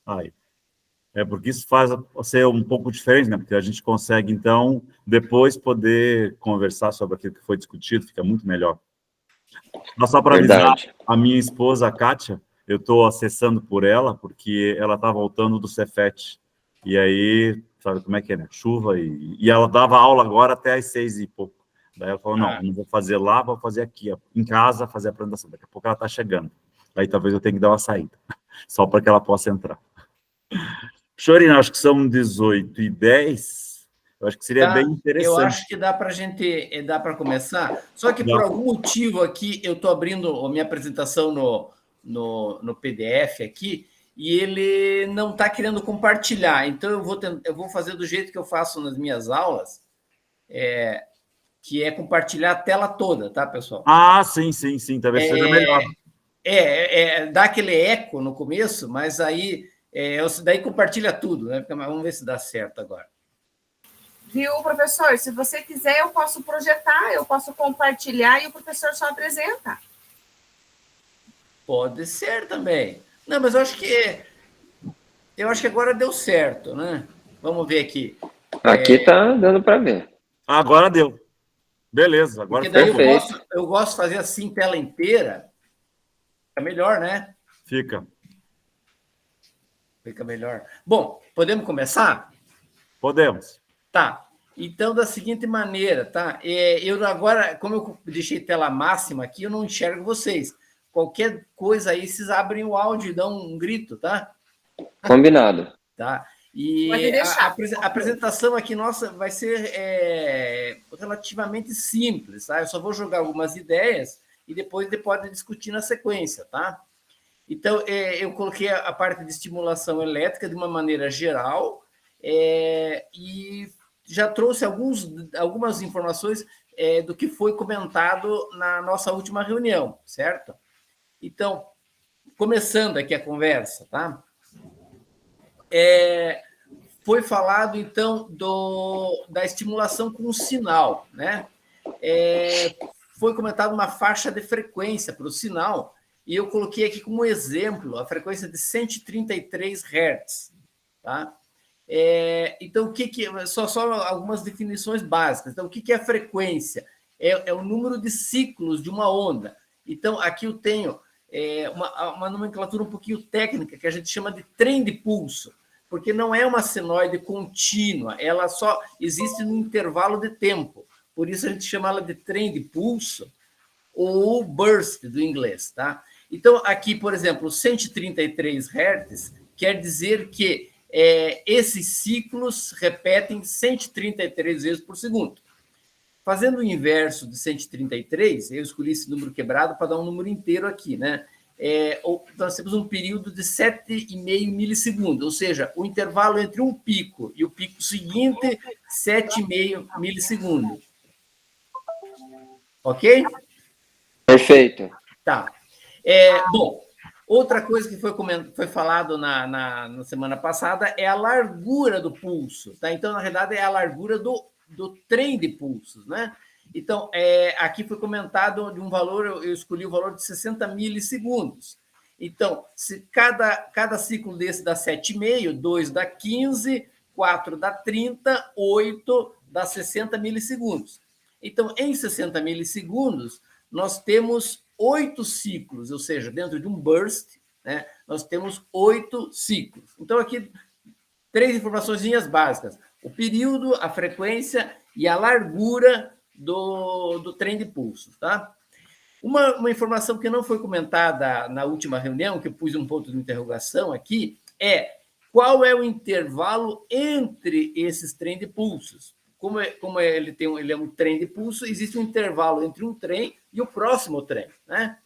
Aí. É porque isso faz ser um pouco diferente, né? Porque a gente consegue, então, depois poder conversar sobre aquilo que foi discutido, fica muito melhor. Mas só para avisar, Verdade. a minha esposa, a Kátia, eu estou acessando por ela, porque ela está voltando do Cefet. E aí, sabe como é que é, né? Chuva, e ela dava aula agora até às 6 e pouco. Daí ela falou, não vou fazer lá, vou fazer aqui, ó, em casa, fazer a apresentação. Daqui a pouco ela está chegando. Aí talvez eu tenha que dar uma saída, só para que ela possa entrar. Chorina, acho que são 18h10. Eu acho que seria bem interessante. Eu acho que dá para dá para começar. Só que por algum motivo aqui eu estou abrindo a minha apresentação no PDF aqui e ele não está querendo compartilhar. Então eu vou fazer do jeito que eu faço nas minhas aulas, que é compartilhar a tela toda, tá, pessoal? Ah, sim. Talvez seja melhor. Dá aquele eco no começo, mas aí daí compartilha tudo, né? Vamos ver se dá certo agora. Viu, professor? Se você quiser, eu posso projetar, eu posso compartilhar e o professor só apresenta. Pode ser também. Não, mas eu acho que agora deu certo, né? Vamos ver aqui. Aqui tá dando para ver. Agora deu. Beleza, agora daí perfeito. eu gosto de fazer assim, tela inteira. Fica melhor, né? Fica melhor. Bom, podemos começar? Podemos. Tá. Então, da seguinte maneira, tá? Eu agora, como eu deixei tela máxima aqui, eu não enxergo vocês. Qualquer coisa aí, vocês abrem o áudio e dão um grito, tá? Combinado. Tá. E a apresentação aqui nossa vai ser relativamente simples, tá? Eu só vou jogar algumas ideias e depois pode discutir na sequência, tá? Então, eu coloquei a parte de estimulação elétrica de uma maneira geral e já trouxe algumas informações do que foi comentado na nossa última reunião, certo? Então, começando aqui a conversa, tá? Foi falado, então, da estimulação com sinal, né? Foi comentado uma faixa de frequência para o sinal, e eu coloquei aqui como exemplo a frequência de 133 Hz. Tá? Então, só algumas definições básicas. Então, o que é a frequência? É o número de ciclos de uma onda. Então, aqui eu tenho uma nomenclatura um pouquinho técnica, que a gente chama de trem de pulso, porque não é uma senoide contínua, ela só existe no intervalo de tempo. Por isso, a gente chama ela de trem de pulso, ou burst do inglês, tá? Então, aqui, por exemplo, 133 Hz quer dizer que esses ciclos repetem 133 vezes por segundo. Fazendo o inverso de 133, eu escolhi esse número quebrado para dar um número inteiro aqui, né? Nós temos um período de 7,5 milissegundos, ou seja, o intervalo entre um pico e o pico seguinte, 7,5 milissegundos. Ok? Perfeito. Tá. Bom, outra coisa que foi falado na semana passada é a largura do pulso, tá? Então, na verdade, é a largura do trem de pulsos, né? Então, aqui foi comentado de um valor, eu escolhi o valor de 60 milissegundos. Então, se cada ciclo desse dá 7,5, 2 dá 15, 4 dá 30, 8 dá 60 milissegundos. Então, em 60 milissegundos, nós temos 8 ciclos, ou seja, dentro de um burst, né, nós temos 8 ciclos. Então, aqui, 3 informações básicas: o período, a frequência e a largura do trem de pulsos, tá? Uma informação que não foi comentada na última reunião, que eu pus um ponto de interrogação aqui, qual é o intervalo entre esses trem de pulsos. Como ele é um trem de pulso, existe um intervalo entre um trem e o próximo trem, né?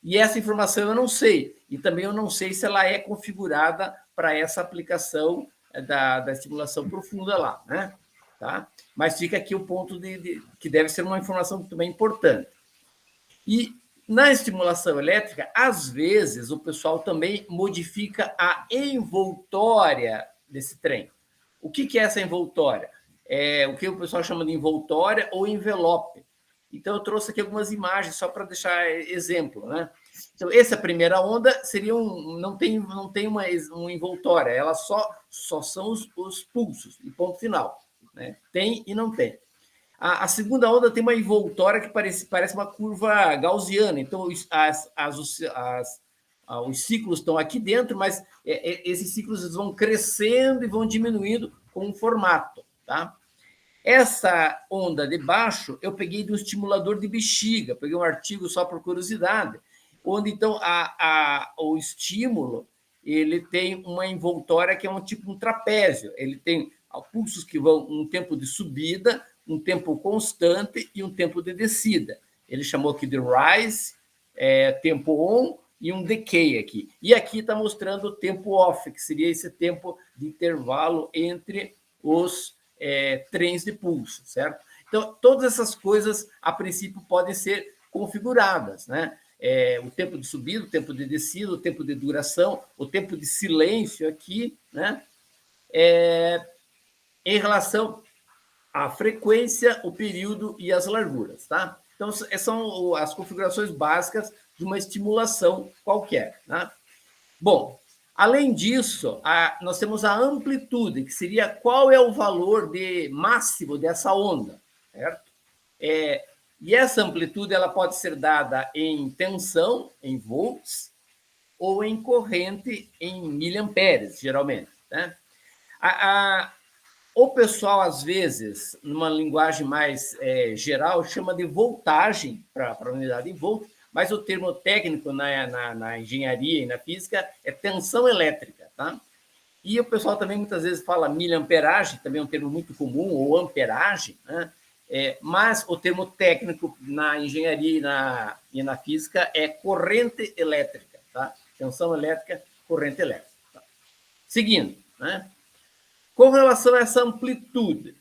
E essa informação eu não sei. E também eu não sei se ela é configurada para essa aplicação da estimulação profunda lá, né? Tá? Mas fica aqui o ponto que deve ser uma informação também importante. E na estimulação elétrica, às vezes, o pessoal também modifica a envoltória desse trem. O que é essa envoltória? O que o pessoal chama de envoltória ou envelope. Então, eu trouxe aqui algumas imagens só para deixar exemplo, né? Então, essa primeira onda seria não tem uma envoltória, ela só são os pulsos, e ponto final. Né? Tem e não tem. A segunda onda tem uma envoltória que parece uma curva gaussiana, então os ciclos estão aqui dentro, mas esses ciclos eles vão crescendo e vão diminuindo com um formato. Tá? Essa onda de baixo eu peguei do estimulador de bexiga, peguei um artigo só por curiosidade, onde então o estímulo ele tem uma envoltória que é um trapézio, ele tem pulsos que vão um tempo de subida, um tempo constante e um tempo de descida. Ele chamou aqui de rise, tempo on e um decay aqui. E aqui está mostrando o tempo off, que seria esse tempo de intervalo entre os trens de pulso, certo? Então, todas essas coisas, a princípio, podem ser configuradas, né? O tempo de subida, o tempo de descida, o tempo de duração, o tempo de silêncio aqui, né? Em relação à frequência, o período e as larguras, tá? Então, são as configurações básicas de uma estimulação qualquer, né? Bom, além disso, nós temos a amplitude, que seria qual é o valor máximo dessa onda, certo? E essa amplitude ela pode ser dada em tensão, em volts, ou em corrente, em miliamperes, geralmente. Né? O pessoal, às vezes, numa linguagem mais geral, chama de voltagem para a unidade em volt, mas o termo técnico na engenharia e na física é tensão elétrica. Tá? E o pessoal também muitas vezes fala miliamperagem, também é um termo muito comum, ou amperagem, né? Mas o termo técnico na engenharia e na física é corrente elétrica. Tá? Tensão elétrica, corrente elétrica. Tá? Seguindo, né? Com relação a essa amplitude,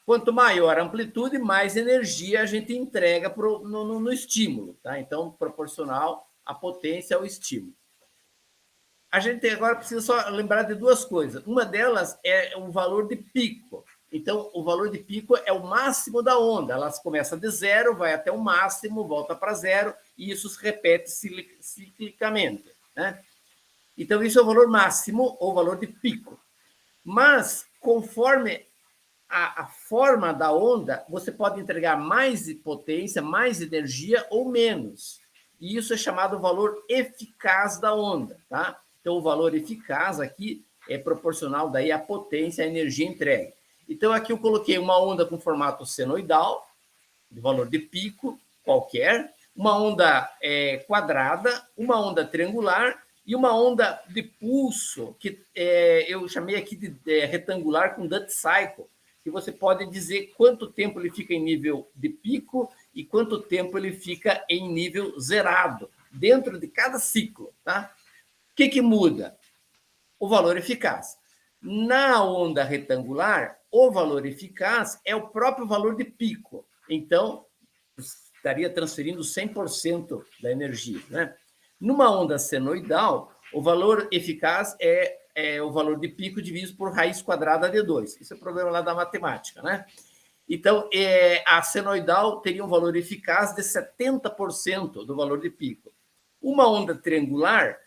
quanto maior a amplitude, mais energia a gente entrega no estímulo. Tá? Então, proporcional à potência ao estímulo. A gente agora precisa só lembrar de duas coisas. Uma delas é o valor de pico. Então, o valor de pico é o máximo da onda. Ela começa de zero, vai até o máximo, volta para zero, e isso se repete ciclicamente. Né? Então, isso é o valor máximo ou valor de pico. Mas, conforme a forma da onda, você pode entregar mais potência, mais energia ou menos. E isso é chamado valor eficaz da onda. Tá? Então, o valor eficaz aqui é proporcional daí à potência, à energia entregue. Então, aqui eu coloquei uma onda com formato senoidal, de valor de pico qualquer, uma onda quadrada, uma onda triangular e uma onda de pulso, que eu chamei aqui de retangular com Dutt Cycle, que você pode dizer quanto tempo ele fica em nível de pico e quanto tempo ele fica em nível zerado, dentro de cada ciclo. Tá? O que muda? O valor eficaz. Na onda retangular, o valor eficaz é o próprio valor de pico. Então, estaria transferindo 100% da energia. Né? Numa onda senoidal, o valor eficaz é o valor de pico dividido por raiz quadrada de 2. Isso é problema lá da matemática. Né? Então, a senoidal teria um valor eficaz de 70% do valor de pico. Uma onda triangular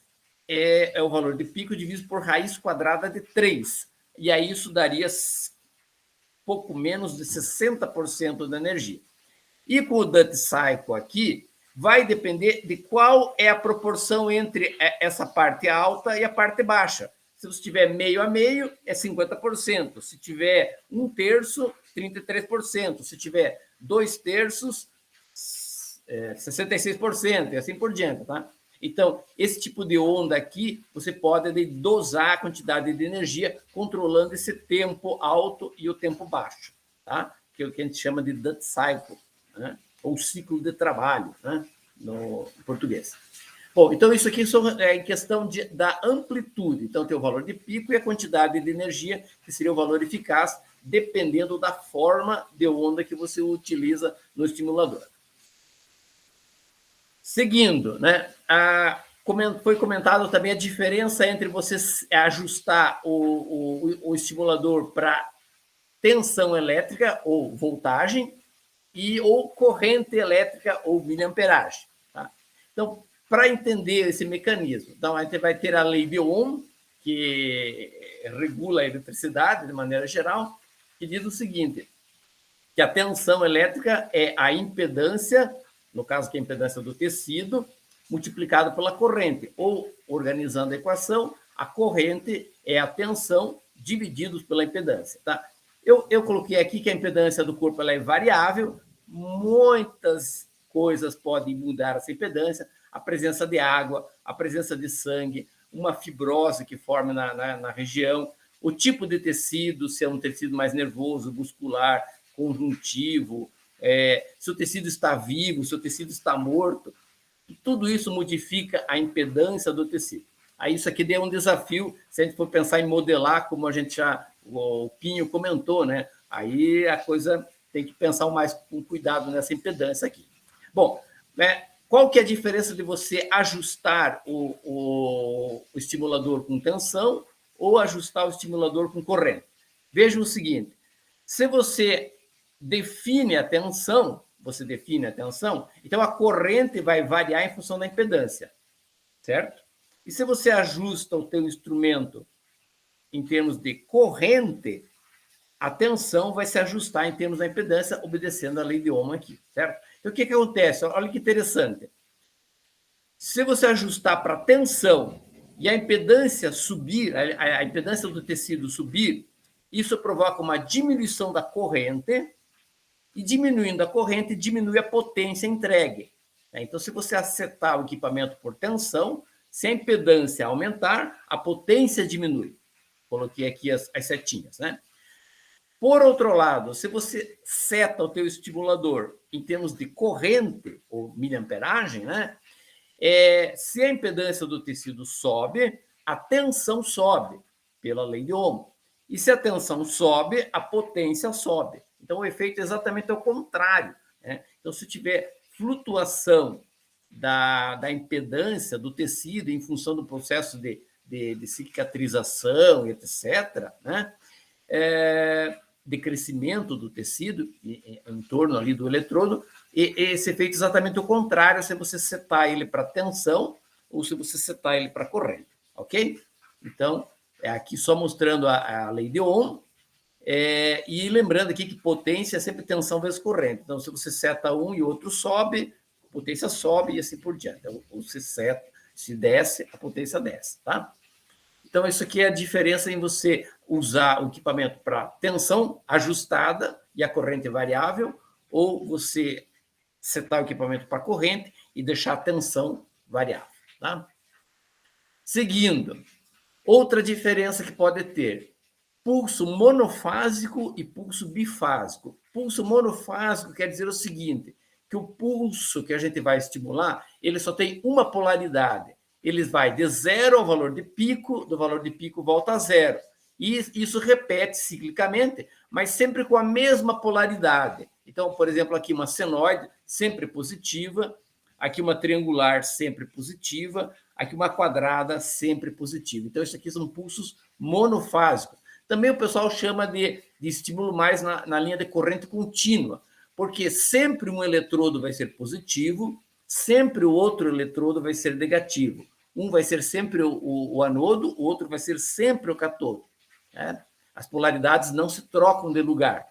é o valor de pico dividido por raiz quadrada de 3. E aí isso daria pouco menos de 60% da energia. E com o Dutt Cycle aqui, vai depender de qual é a proporção entre essa parte alta e a parte baixa. Se você tiver meio a meio, é 50%. Se tiver 1/3, 33%. Se tiver 2/3, 66%, e assim por diante. Tá? Então, esse tipo de onda aqui, você pode dosar a quantidade de energia controlando esse tempo alto e o tempo baixo, tá? Que é o que a gente chama de Dutt Cycle, né? Ou ciclo de trabalho, né? No português. Bom, então isso aqui é em questão da amplitude. Então, tem o valor de pico e a quantidade de energia, que seria o valor eficaz, dependendo da forma de onda que você utiliza no estimulador. Seguindo, né, foi comentado também a diferença entre você ajustar o estimulador para tensão elétrica ou voltagem ou corrente elétrica ou miliamperagem. Tá? Então, para entender esse mecanismo, então, a gente vai ter a lei de Ohm, que regula a eletricidade de maneira geral, que diz o seguinte, que a tensão elétrica é a impedância, no caso que é a impedância do tecido, multiplicado pela corrente, ou, organizando a equação, a corrente é a tensão divididos pela impedância. Tá? Eu coloquei aqui que a impedância do corpo ela é variável, muitas coisas podem mudar essa impedância, a presença de água, a presença de sangue, uma fibrose que forma na região, o tipo de tecido, se é um tecido mais nervoso, muscular, conjuntivo, se o tecido está vivo, se o tecido está morto, tudo isso modifica a impedância do tecido. Aí isso aqui é um desafio, se a gente for pensar em modelar, como a gente o Pinho comentou, né? Aí a coisa tem que pensar mais com cuidado nessa impedância aqui. Bom, né? Qual que é a diferença de você ajustar o estimulador com tensão ou ajustar o estimulador com corrente? Veja o seguinte, se você define a tensão, então a corrente vai variar em função da impedância, certo? E se você ajusta o teu instrumento em termos de corrente, a tensão vai se ajustar em termos da impedância, obedecendo a lei de Ohm aqui, certo? Então, o que acontece? Olha que interessante. Se você ajustar para tensão e a impedância subir, a impedância do tecido subir, isso provoca uma diminuição da corrente, e diminuindo a corrente, diminui a potência entregue. Então, se você acertar o equipamento por tensão, se a impedância aumentar, a potência diminui. Coloquei aqui as setinhas, né? Por outro lado, se você seta o teu estimulador em termos de corrente, ou miliamperagem, né? Se a impedância do tecido sobe, a tensão sobe, pela lei de Ohm. E se a tensão sobe, a potência sobe. Então, o efeito é exatamente ao contrário, né? Então, se tiver flutuação da impedância do tecido em função do processo de cicatrização, etc., né? De crescimento do tecido em torno ali do eletrodo, e esse efeito é exatamente o contrário se você setar ele para tensão ou se você setar ele para corrente, ok? Então, aqui só mostrando a lei de Ohm, e lembrando aqui que potência é sempre tensão vezes corrente. Então, se você seta um e o outro sobe, a potência sobe e assim por diante. Então, você seta, se desce, a potência desce, tá? Então, isso aqui é a diferença em você usar o equipamento para tensão ajustada e a corrente variável, ou você setar o equipamento para corrente e deixar a tensão variável, tá? Seguindo, outra diferença que pode ter, pulso monofásico e pulso bifásico. Pulso monofásico quer dizer o seguinte, que o pulso que a gente vai estimular, ele só tem uma polaridade. Ele vai de zero ao valor de pico, do valor de pico volta a zero. E isso repete ciclicamente, mas sempre com a mesma polaridade. Então, por exemplo, aqui uma senoide, sempre positiva, aqui uma triangular, sempre positiva, aqui uma quadrada, sempre positiva. Então, isso aqui são pulsos monofásicos. Também o pessoal chama de estímulo mais na linha de corrente contínua, porque sempre um eletrodo vai ser positivo, sempre o outro eletrodo vai ser negativo. Um vai ser sempre o anodo, o outro vai ser sempre o cátodo, né? As polaridades não se trocam de lugar.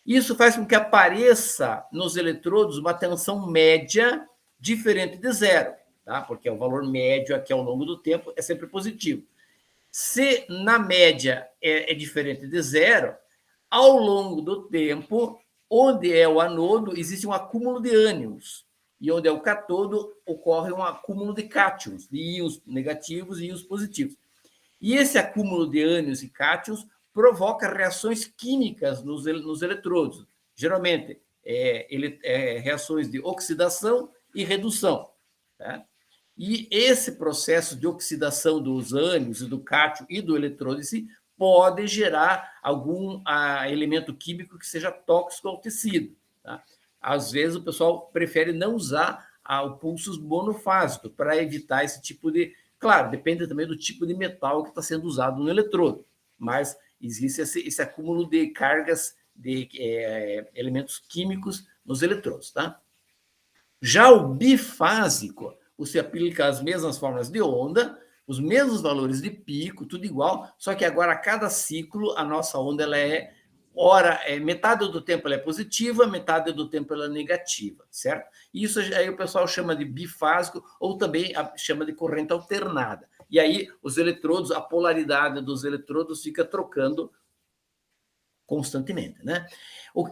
Isso faz com que apareça nos eletrodos uma tensão média diferente de zero, tá? Porque o valor médio aqui ao longo do tempo é sempre positivo. Se na média é diferente de zero, ao longo do tempo, onde é o anodo, existe um acúmulo de ânions. E onde é o cátodo, ocorre um acúmulo de cátions, de íons negativos e íons positivos. E esse acúmulo de ânions e cátions provoca reações químicas nos eletrodos. Geralmente, reações de oxidação e redução, tá? E esse processo de oxidação dos ânions e do cátion e do eletrodo em si pode gerar algum elemento químico que seja tóxico ao tecido, tá? Às vezes, o pessoal prefere não usar o pulso monofásico para evitar esse tipo de... Claro, depende também do tipo de metal que está sendo usado no eletrodo, mas existe esse acúmulo de cargas de elementos químicos nos eletrodos, tá? Já o bifásico você aplica as mesmas formas de onda, os mesmos valores de pico, tudo igual, só que agora a cada ciclo a nossa onda ela metade do tempo ela é positiva, metade do tempo ela é negativa, certo? Isso aí o pessoal chama de bifásico ou também chama de corrente alternada. E aí os eletrodos, a polaridade dos eletrodos fica trocando constantemente, né?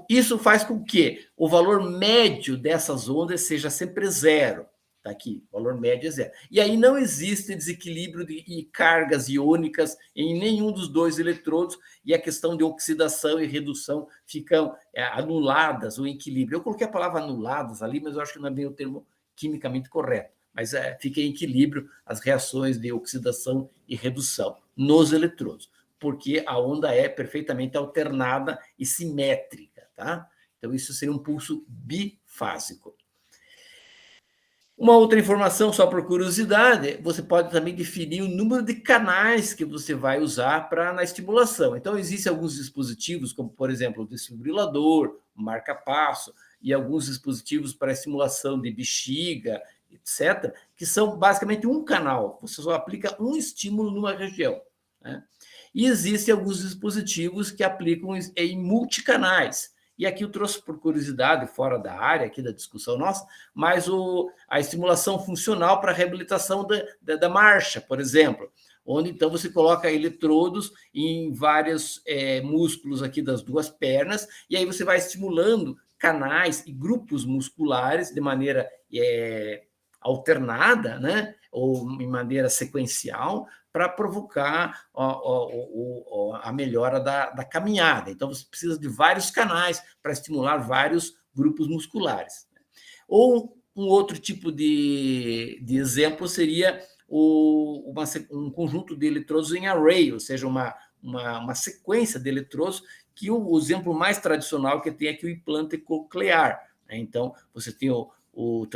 Isso faz com que o valor médio dessas ondas seja sempre zero. Está aqui, o valor médio é zero. E aí não existe desequilíbrio de cargas iônicas em nenhum dos dois eletrodos, e a questão de oxidação e redução ficam anuladas, o equilíbrio. Eu coloquei a palavra anuladas ali, mas eu acho que não é bem o termo quimicamente correto. Mas fica em equilíbrio as reações de oxidação e redução nos eletrodos, porque a onda é perfeitamente alternada e simétrica, tá? Então, isso seria um pulso bifásico. Uma outra informação, só por curiosidade, você pode também definir o número de canais que você vai usar na estimulação. Então, existem alguns dispositivos, como, por exemplo, o desfibrilador, o marca-passo, e alguns dispositivos para estimulação de bexiga, etc., que são basicamente um canal. Você só aplica um estímulo numa região, né? E existem alguns dispositivos que aplicam em multicanais. E aqui eu trouxe por curiosidade, fora da área aqui da discussão nossa, mas a estimulação funcional para a reabilitação da marcha, por exemplo, onde então você coloca eletrodos em vários músculos aqui das duas pernas, e aí você vai estimulando canais e grupos musculares de maneira alternada, né? Ou em maneira sequencial, para provocar a melhora da caminhada. Então, você precisa de vários canais para estimular vários grupos musculares. Ou um outro tipo de exemplo seria um conjunto de eletrodos em array, ou seja, uma sequência de eletrodos, que o exemplo mais tradicional que tem aqui é o implante coclear. Então, você tem o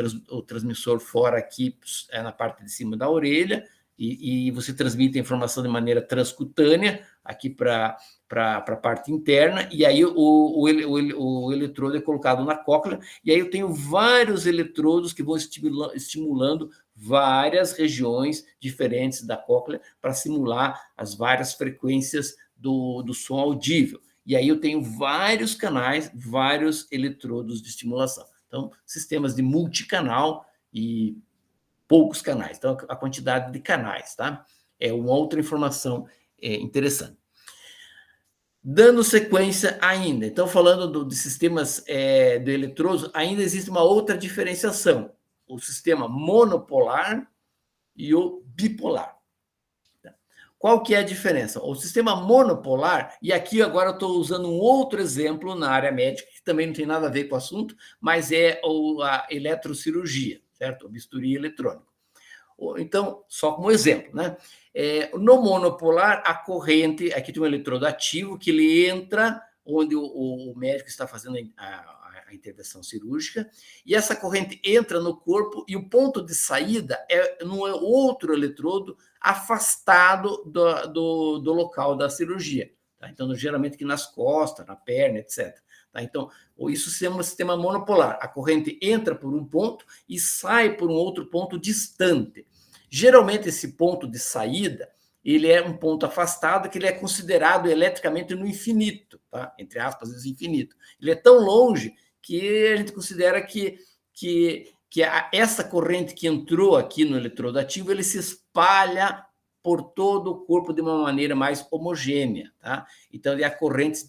transmissor fora aqui na parte de cima da orelha, e você transmite a informação de maneira transcutânea aqui para a parte interna, e aí o eletrodo é colocado na cóclea, e aí eu tenho vários eletrodos que vão estimulando várias regiões diferentes da cóclea para simular as várias frequências do som audível. E aí eu tenho vários canais, vários eletrodos de estimulação. Então, sistemas de multicanal e poucos canais. Então, a quantidade de canais, tá? É uma outra informação interessante. Dando sequência ainda, então, falando de sistemas de eletrodos, ainda existe uma outra diferenciação: o sistema monopolar e o bipolar. Qual que é a diferença? O sistema monopolar, e aqui agora eu estou usando um outro exemplo na área médica, que também não tem nada a ver com o assunto, mas é a eletrocirurgia, certo? O bisturi eletrônico. Então, só como exemplo, né? No monopolar, a corrente, aqui tem um eletrodo ativo, que ele entra onde o médico está fazendo a intervenção cirúrgica, e essa corrente entra no corpo, e o ponto de saída é num outro eletrodo afastado do local da cirurgia. Tá? Então, geralmente aqui nas costas, na perna, etc. Tá? Então, isso se chama sistema monopolar. A corrente entra por um ponto e sai por um outro ponto distante. Geralmente, esse ponto de saída, ele é um ponto afastado, que ele é considerado eletricamente no infinito, tá? Entre aspas, infinito. Ele é tão longe que a gente considera que essa corrente que entrou aqui no eletrodo ativo, ele se espalha por todo o corpo de uma maneira mais homogênea, tá? Então, a corrente se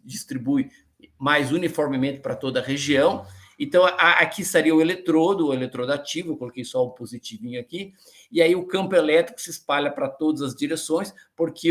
distribui mais uniformemente para toda a região. Então, aqui estaria o eletrodo ativo, eu coloquei só o positivinho aqui, e aí o campo elétrico se espalha para todas as direções, porque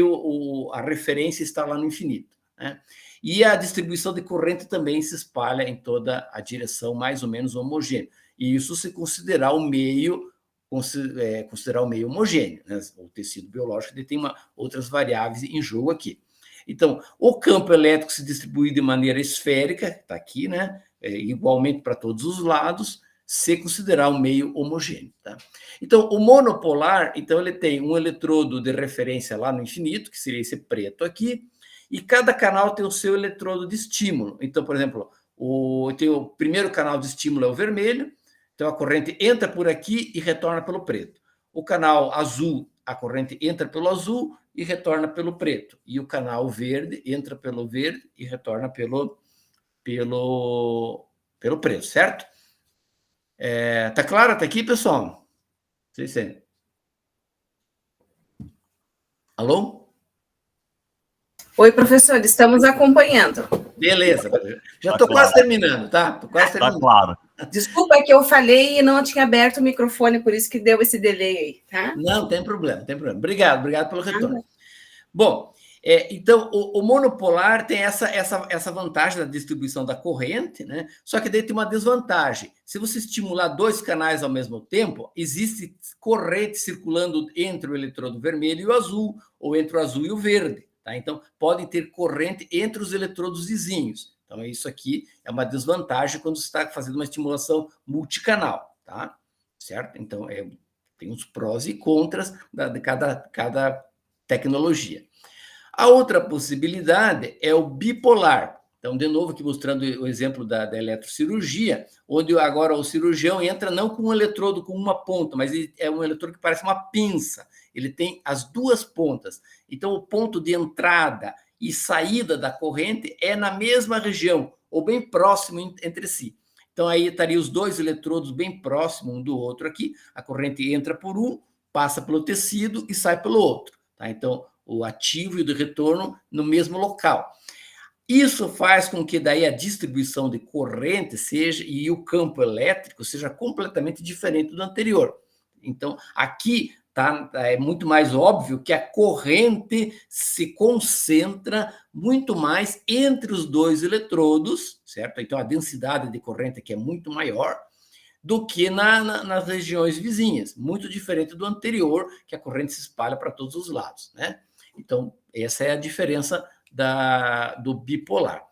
a referência está lá no infinito, né? E a distribuição de corrente também se espalha em toda a direção mais ou menos homogênea. E isso se considerar o meio homogêneo, né? O tecido biológico ele tem outras variáveis em jogo aqui. Então, o campo elétrico se distribui de maneira esférica, está aqui, né? Igualmente para todos os lados, se considerar um meio homogêneo. Tá? Então, o monopolar, então, ele tem um eletrodo de referência lá no infinito, que seria esse preto aqui, e cada canal tem o seu eletrodo de estímulo. Então, por exemplo, o primeiro canal de estímulo é o vermelho, Então, a corrente entra por aqui e retorna pelo preto. O canal azul, a corrente entra pelo azul e retorna pelo preto. E o canal verde entra pelo verde e retorna pelo preto, certo? Tá claro até aqui, pessoal? Sim, sim. Alô? Oi, professor, estamos acompanhando. Beleza. Já Tá estou claro. quase terminando, tá? Tô quase Tá terminando. claro. Desculpa que eu falei e não tinha aberto o microfone, por isso que deu esse delay aí, tá? Não, tem problema, não tem problema. Obrigado pelo retorno. Bom, então, o monopolar tem essa vantagem da distribuição da corrente, né? Só que daí tem uma desvantagem. Se você estimular 2 canais ao mesmo tempo, existe corrente circulando entre o eletrodo vermelho e o azul, ou entre o azul e o verde, tá? Então, pode ter corrente entre os eletrodos vizinhos. Então, isso aqui é uma desvantagem quando você está fazendo uma estimulação multicanal, tá? Certo? Então, tem os prós e contras de cada tecnologia. A outra possibilidade é o bipolar. Então, de novo, aqui mostrando o exemplo da eletrocirurgia, onde agora o cirurgião entra não com um eletrodo com uma ponta, mas é um eletrodo que parece uma pinça. Ele tem as 2 pontas. Então, o ponto de entrada e saída da corrente é na mesma região, ou bem próximo entre si. Então, aí estaria os 2 eletrodos bem próximos um do outro aqui. A corrente entra por um, passa pelo tecido e sai pelo outro. Tá? Então, o ativo e o de retorno no mesmo local. Isso faz com que daí a distribuição de corrente seja, e o campo elétrico seja completamente diferente do anterior. Então, aqui é muito mais óbvio que a corrente se concentra muito mais entre os 2 eletrodos, certo? Então, a densidade de corrente aqui é muito maior do que nas regiões vizinhas, muito diferente do anterior, que a corrente se espalha para todos os lados, né? Então, essa é a diferença do bipolar.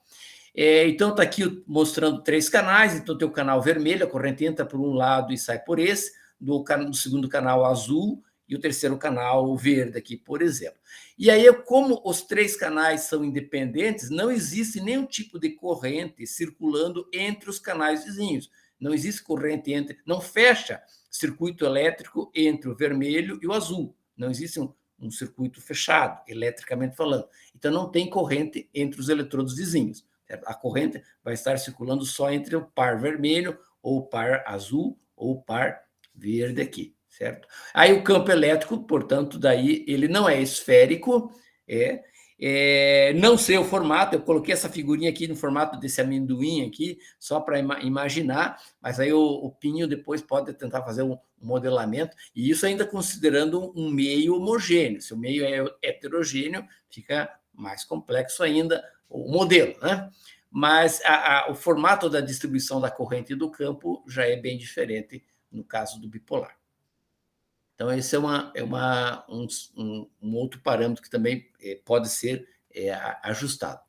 Então, está aqui mostrando 3 canais. Então, tem o canal vermelho, a corrente entra por um lado e sai por esse, do segundo canal azul e o terceiro canal verde aqui, por exemplo. E aí, como os 3 canais são independentes, não existe nenhum tipo de corrente circulando entre os canais vizinhos. Não existe corrente não fecha circuito elétrico entre o vermelho e o azul. Não existe um circuito fechado, eletricamente falando. Então, não tem corrente entre os eletrodos vizinhos. A corrente vai estar circulando só entre o par vermelho, ou o par azul, ou o par verde aqui, certo? Aí o campo elétrico, portanto, daí ele não é esférico, não sei o formato, eu coloquei essa figurinha aqui no formato desse amendoim aqui, só para imaginar, mas aí o Pinho depois pode tentar fazer um modelamento, e isso ainda considerando um meio homogêneo. Se o meio é heterogêneo, fica mais complexo ainda o modelo, né? Mas o formato da distribuição da corrente e do campo já é bem diferente no caso do bipolar. Então, esse é um outro parâmetro que também pode ser ajustado.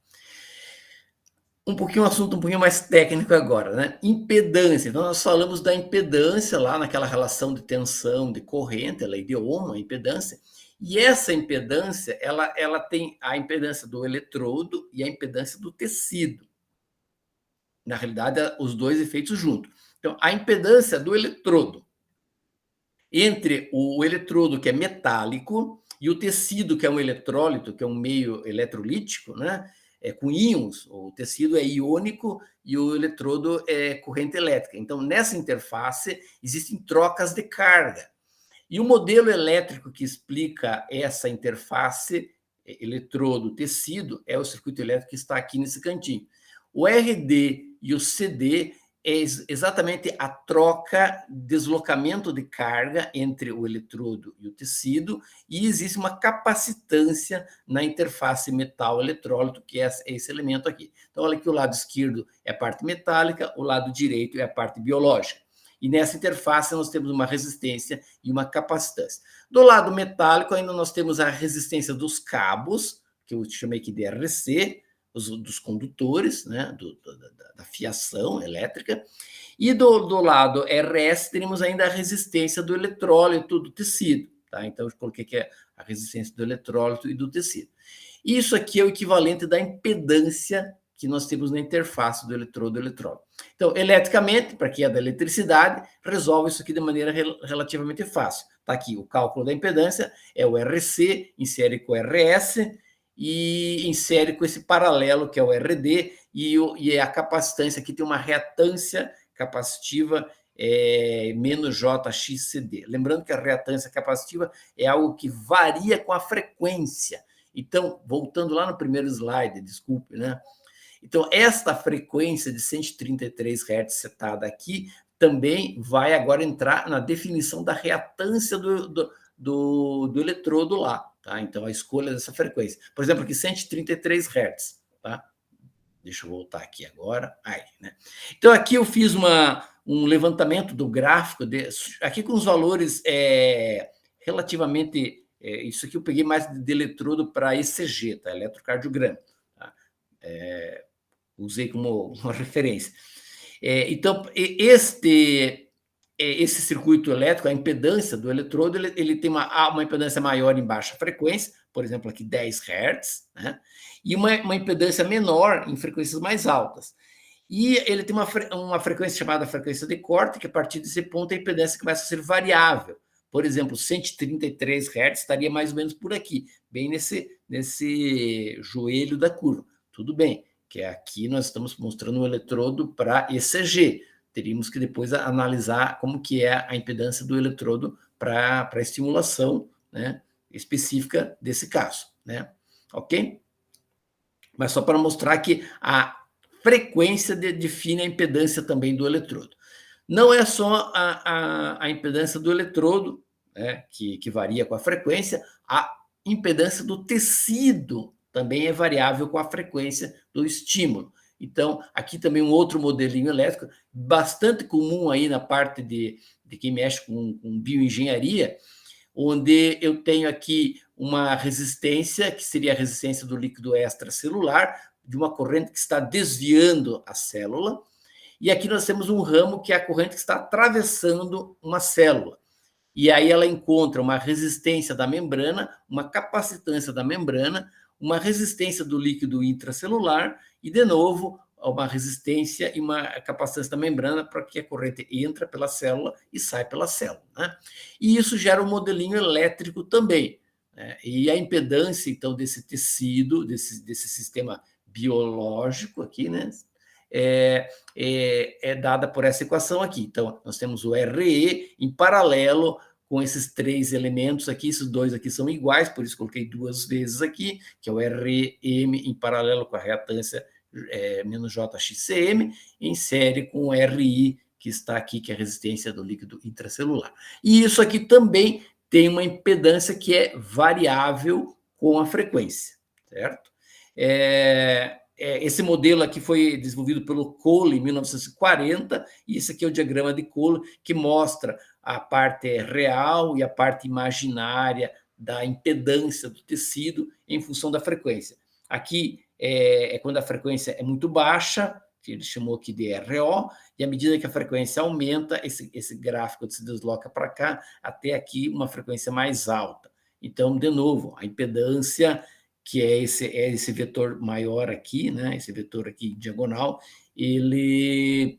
Um assunto um pouquinho mais técnico agora, né? Impedância. Então, nós falamos da impedância lá naquela relação de tensão de corrente, a lei de Ohm, a impedância. E essa impedância, ela tem a impedância do eletrodo e a impedância do tecido. Na realidade, os 2 efeitos juntos. Então, a impedância do eletrodo entre o eletrodo, que é metálico, e o tecido, que é um eletrólito, que é um meio eletrolítico, né? Com íons, o tecido é iônico e o eletrodo é corrente elétrica. Então, nessa interface, existem trocas de carga. E o modelo elétrico que explica essa interface eletrodo-tecido é o circuito elétrico que está aqui nesse cantinho. O RD e o CD é exatamente a troca, deslocamento de carga entre o eletrodo e o tecido, e existe uma capacitância na interface metal-eletrólito, que é esse elemento aqui. Então, olha que o lado esquerdo é a parte metálica, o lado direito é a parte biológica. E nessa interface nós temos uma resistência e uma capacitância. Do lado metálico, ainda nós temos a resistência dos cabos, que eu chamei aqui de RC, dos condutores, né, da fiação elétrica, e do lado RS teremos ainda a resistência do eletrólito do tecido, tá? Então, eu coloquei aqui a resistência do eletrólito e do tecido. Isso aqui é o equivalente da impedância que nós temos na interface do eletrodo e eletródo. Então, eletricamente, para quem é da eletricidade, resolve isso aqui de maneira relativamente fácil. Está aqui o cálculo da impedância, é o RC, insere com o RS e insere com esse paralelo, que é o RD, e a capacitância aqui tem uma reatância capacitiva menos JXCD. Lembrando que a reatância capacitiva é algo que varia com a frequência. Então, voltando lá no primeiro slide, desculpe, né? Então, esta frequência de 133 Hz setada aqui também vai agora entrar na definição da reatância do eletrodo lá, tá? Então, a escolha dessa frequência. Por exemplo, aqui 133 Hz, tá? Deixa eu voltar aqui agora. Aí, né? Então, aqui eu fiz um levantamento do gráfico, aqui com os valores relativamente... isso aqui eu peguei mais de eletrodo para ECG, tá? Eletrocardiograma. Tá? Usei como uma referência. Então, esse circuito elétrico, a impedância do eletrodo, ele tem uma impedância maior em baixa frequência, por exemplo, aqui 10 Hz, né? E uma impedância menor em frequências mais altas. E ele tem uma frequência chamada frequência de corte, que a partir desse ponto a impedância começa a ser variável. Por exemplo, 133 Hz estaria mais ou menos por aqui, bem nesse joelho da curva. Tudo bem, que aqui nós estamos mostrando um eletrodo para ECG. Teríamos que depois analisar como que é a impedância do eletrodo para a estimulação, né, específica desse caso, né? Ok? Mas só para mostrar que a frequência define a impedância também do eletrodo. Não é só a impedância do eletrodo, né, que varia com a frequência, a impedância do tecido também é variável com a frequência do estímulo. Então, aqui também um outro modelinho elétrico, bastante comum aí na parte de quem mexe com bioengenharia, onde eu tenho aqui uma resistência, que seria a resistência do líquido extracelular, de uma corrente que está desviando a célula, e aqui nós temos um ramo que é a corrente que está atravessando uma célula. E aí ela encontra uma resistência da membrana, uma capacitância da membrana, uma resistência do líquido intracelular e, de novo, uma resistência e uma capacitância da membrana para que a corrente entre pela célula e sai pela célula, né? E isso gera um modelinho elétrico também, né? E a impedância, então, desse tecido, desse sistema biológico aqui, né, é dada por essa equação aqui. Então, nós temos o RE em paralelo com esses três elementos aqui, esses dois aqui são iguais, por isso coloquei duas vezes aqui, que é o RM em paralelo com a reatância menos JXCM, em série com o RI, que está aqui, que é a resistência do líquido intracelular. E isso aqui também tem uma impedância que é variável com a frequência, certo? Esse modelo aqui foi desenvolvido pelo Cole em 1940, e esse aqui é o diagrama de Cole, que mostra a parte real e a parte imaginária da impedância do tecido em função da frequência. Aqui é quando a frequência é muito baixa, que ele chamou aqui de RO, e à medida que a frequência aumenta, esse gráfico se desloca para cá, até aqui uma frequência mais alta. Então, de novo, a impedância, que é esse vetor maior aqui, né, esse vetor aqui diagonal, ele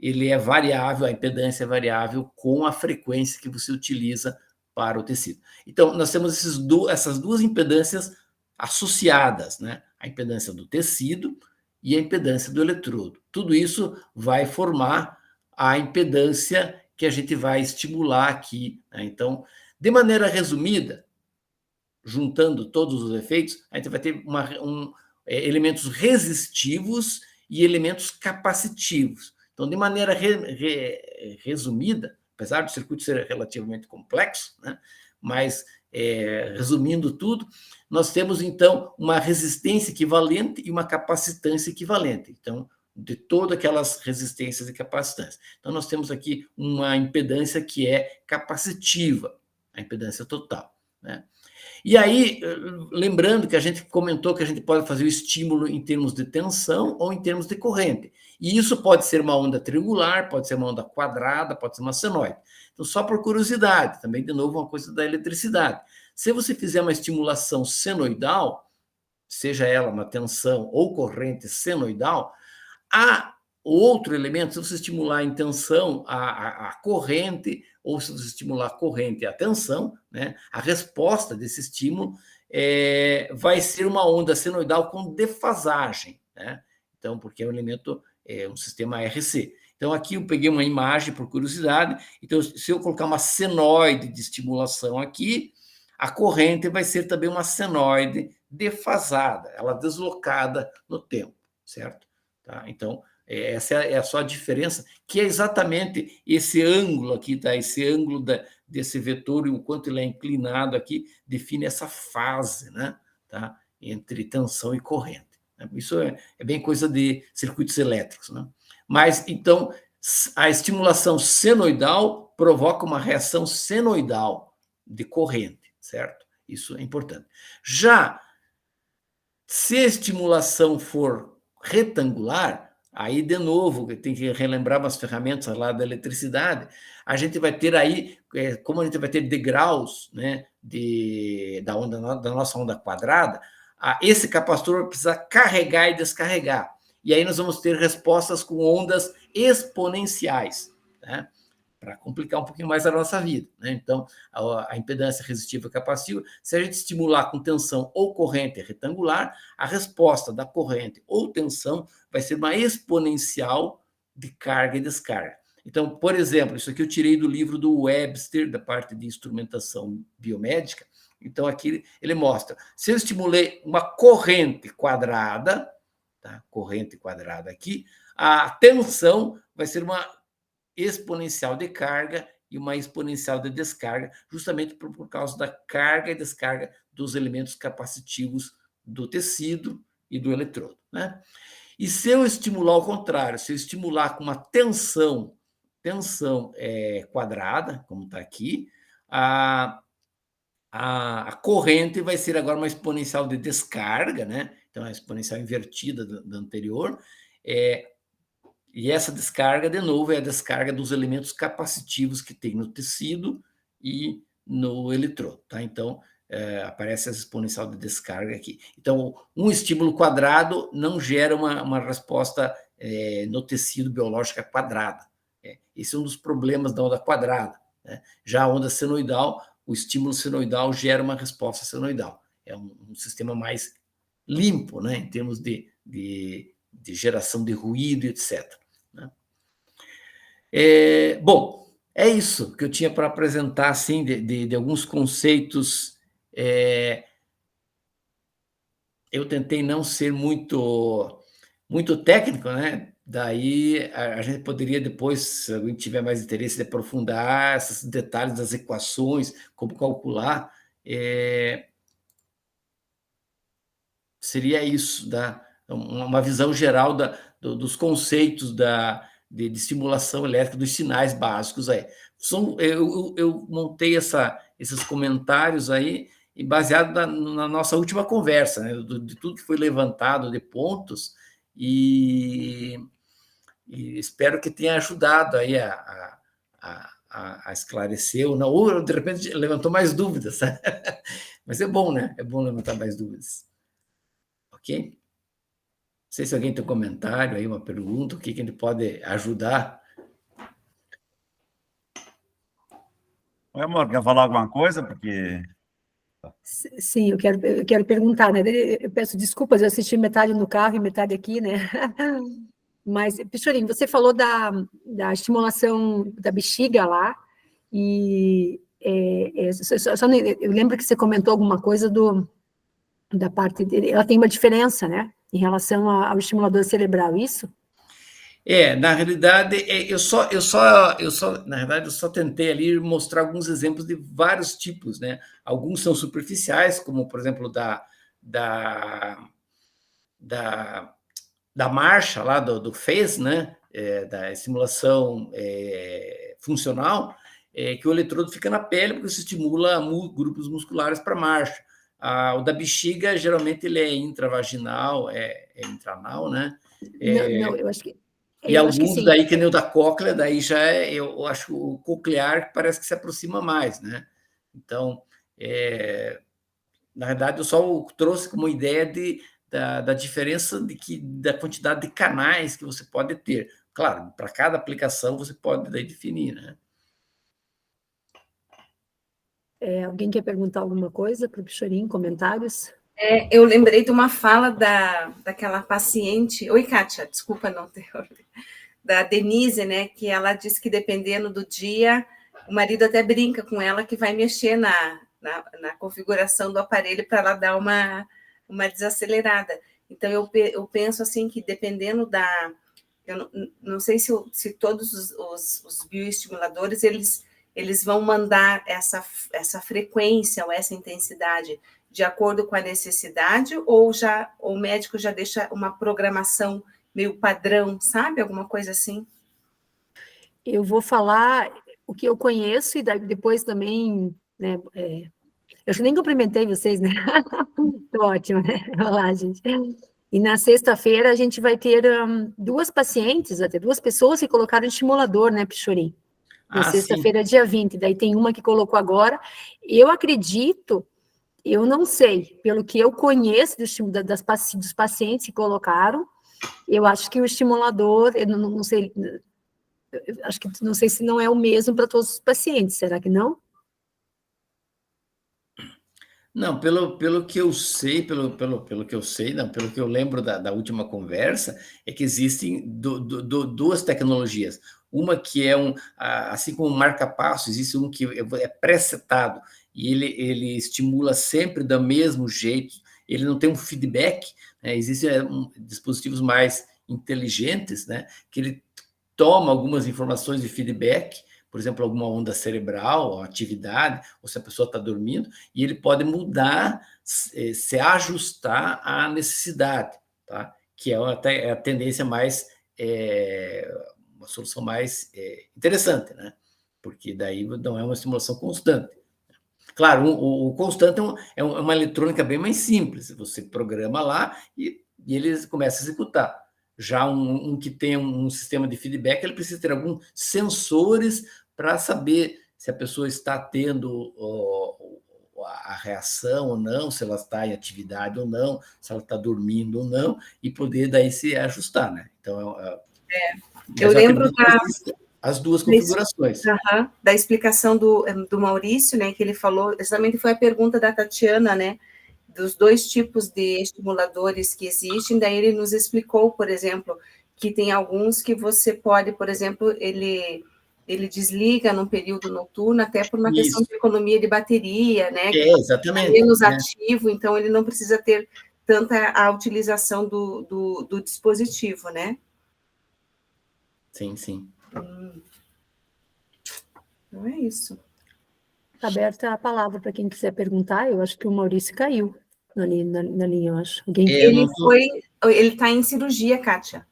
é variável, a impedância é variável com a frequência que você utiliza para o tecido. Então, nós temos essas duas impedâncias associadas, né? A impedância do tecido e a impedância do eletrodo. Tudo isso vai formar a impedância que a gente vai estimular aqui, né? Então, de maneira resumida, juntando todos os efeitos, a gente vai ter elementos resistivos e elementos capacitivos. Então, de maneira resumida, apesar do circuito ser relativamente complexo, né, mas resumindo tudo, nós temos, então, uma resistência equivalente e uma capacitância equivalente. Então, de todas aquelas resistências e capacitâncias. Então, nós temos aqui uma impedância que é capacitiva, a impedância total, né? E aí, lembrando que a gente comentou que a gente pode fazer o estímulo em termos de tensão ou em termos de corrente. E isso pode ser uma onda triangular, pode ser uma onda quadrada, pode ser uma senoide. Então, só por curiosidade, também, de novo, uma coisa da eletricidade. Se você fizer uma estimulação senoidal, seja ela uma tensão ou corrente senoidal, há outro elemento, se você estimular a tensão, a corrente, ou se você estimular a corrente e a tensão, né, a resposta desse estímulo vai ser uma onda senoidal com defasagem, né? Então, porque é um elemento, um sistema RC. Então, aqui eu peguei uma imagem por curiosidade. Então, se eu colocar uma senoide de estimulação aqui, a corrente vai ser também uma senoide defasada, ela deslocada no tempo, certo? Tá? Então, essa é só a diferença, que é exatamente esse ângulo aqui, tá? Esse ângulo desse vetor e o quanto ele é inclinado aqui define essa fase, né? Tá? Entre tensão e corrente. Isso é bem coisa de circuitos elétricos, né? Mas, então, a estimulação senoidal provoca uma reação senoidal de corrente, certo? Isso é importante. Já se a estimulação for retangular, aí, de novo, tem que relembrar umas ferramentas lá da eletricidade, a gente vai ter aí, como a gente vai ter degraus, né, da nossa onda quadrada, esse capacitor precisa carregar e descarregar. E aí nós vamos ter respostas com ondas exponenciais, né? Para complicar um pouquinho mais a nossa vida, né? Então, a impedância resistiva capacitiva, se a gente estimular com tensão ou corrente retangular, a resposta da corrente ou tensão vai ser uma exponencial de carga e descarga. Então, por exemplo, isso aqui eu tirei do livro do Webster, da parte de instrumentação biomédica. Então, aqui ele mostra, se eu estimulei uma corrente quadrada, tá? Corrente quadrada aqui, a tensão vai ser uma exponencial de carga e uma exponencial de descarga, justamente por causa da carga e descarga dos elementos capacitivos do tecido e do eletrodo, né? E se eu estimular ao contrário, se eu estimular com uma tensão quadrada, como está aqui, a corrente vai ser agora uma exponencial de descarga, né? Então, a exponencial invertida da anterior, e essa descarga, de novo, é a descarga dos elementos capacitivos que tem no tecido e no eletrodo, tá? Então, aparece essa exponencial de descarga aqui. Então, um estímulo quadrado não gera uma resposta no tecido biológica quadrada. Esse é um dos problemas da onda quadrada, né? Já a onda senoidal, o estímulo senoidal gera uma resposta senoidal. É um sistema mais limpo, né, em termos de geração de ruído, etc. Né? Bom, é isso que eu tinha para apresentar, assim, de alguns conceitos. Eu tentei não ser muito técnico, né? Daí a gente poderia depois, se alguém tiver mais interesse, de aprofundar esses detalhes das equações, como calcular. Seria isso, uma visão geral dos conceitos de estimulação elétrica, dos sinais básicos aí. Eu montei esses comentários aí baseado na nossa última conversa, né, de tudo que foi levantado de pontos, e espero que tenha ajudado aí a esclarecer, ou de repente levantou mais dúvidas. Mas é bom, né? É bom levantar mais dúvidas. Ok? Não sei se alguém tem um comentário aí, uma pergunta, o que a gente pode ajudar. Oi, amor, quer falar alguma coisa? Porque... Sim, eu quero perguntar, né? Eu peço desculpas, eu assisti metade no carro e metade aqui, né? Mas, Pichorinho, você falou da estimulação da bexiga lá, e eu lembro que você comentou alguma coisa da parte dele. Ela tem uma diferença, né? Em relação ao estimulador cerebral, isso? Na realidade, na verdade, eu só tentei ali mostrar alguns exemplos de vários tipos, né? Alguns são superficiais, como, por exemplo, da marcha lá, do FES, né? Da estimulação funcional, que o eletrodo fica na pele, porque se estimula grupos musculares para marcha. O da bexiga, geralmente, ele é intravaginal, intranal, né? Não, eu acho que... E alguns daí, que nem o da cóclea, daí já eu acho o coclear que parece que se aproxima mais, né? Então, Na verdade, eu só trouxe como ideia da diferença da quantidade de canais que você pode ter. Claro, para cada aplicação você pode daí definir, né? Alguém quer perguntar alguma coisa para o Pichorim? Comentários? Eu lembrei de uma fala daquela paciente. Oi, Kátia, desculpa não ter. Da Denise, né? Que ela disse que dependendo do dia, o marido até brinca com ela que vai mexer na configuração do aparelho para ela dar uma desacelerada. Então, eu penso assim que dependendo eu não sei se todos os bioestimuladores eles vão mandar essa frequência ou essa intensidade de acordo com a necessidade, ou o médico já deixa uma programação meio padrão, sabe? Alguma coisa assim? Eu vou falar o que eu conheço e depois também, né? Eu nem cumprimentei vocês, né? Ótimo, né? Olá, gente. E na sexta-feira a gente vai ter duas pessoas que colocaram estimulador, né, Pichorim? Na sexta-feira, dia 20. Daí tem uma que colocou agora. Eu acredito, eu não sei, pelo que eu conheço dos pacientes que colocaram, eu acho que o estimulador, eu não sei, acho que não sei se não é o mesmo para todos os pacientes, será que não? Não, pelo que eu sei, pelo que eu sei, não, pelo que eu lembro da última conversa, é que existem duas tecnologias. Uma que é assim como o marca-passo, existe um que é pré-setado e ele estimula sempre do mesmo jeito, ele não tem um feedback, né? Existem dispositivos mais inteligentes, né? Que ele toma algumas informações de feedback, por exemplo, alguma onda cerebral, atividade, ou se a pessoa está dormindo, e ele pode mudar, se ajustar à necessidade, tá? Que é a tendência mais, uma solução mais interessante, né? Porque daí não é uma estimulação constante. Claro, o constante é uma eletrônica bem mais simples, você programa lá e ele começa a executar. Já um que tem um sistema de feedback, ele precisa ter alguns sensores para saber se a pessoa está tendo a reação ou não, se ela está em atividade ou não, se ela está dormindo ou não, e poder daí se ajustar, né? Então, eu lembro as duas configurações. Da explicação do Maurício, né, que ele falou, exatamente foi a pergunta da Tatiana, né, dos dois tipos de estimuladores que existem, daí ele nos explicou, por exemplo, que tem alguns que você pode, por exemplo, ele desliga num período noturno, até por uma questão de economia de bateria, né? Exatamente. É menos ativo, então ele não precisa ter tanta a utilização do dispositivo, né? Sim, sim. Então é isso. Está aberta a palavra para quem quiser perguntar. Eu acho que o Maurício caiu na linha, eu acho. Ele está em cirurgia, Kátia.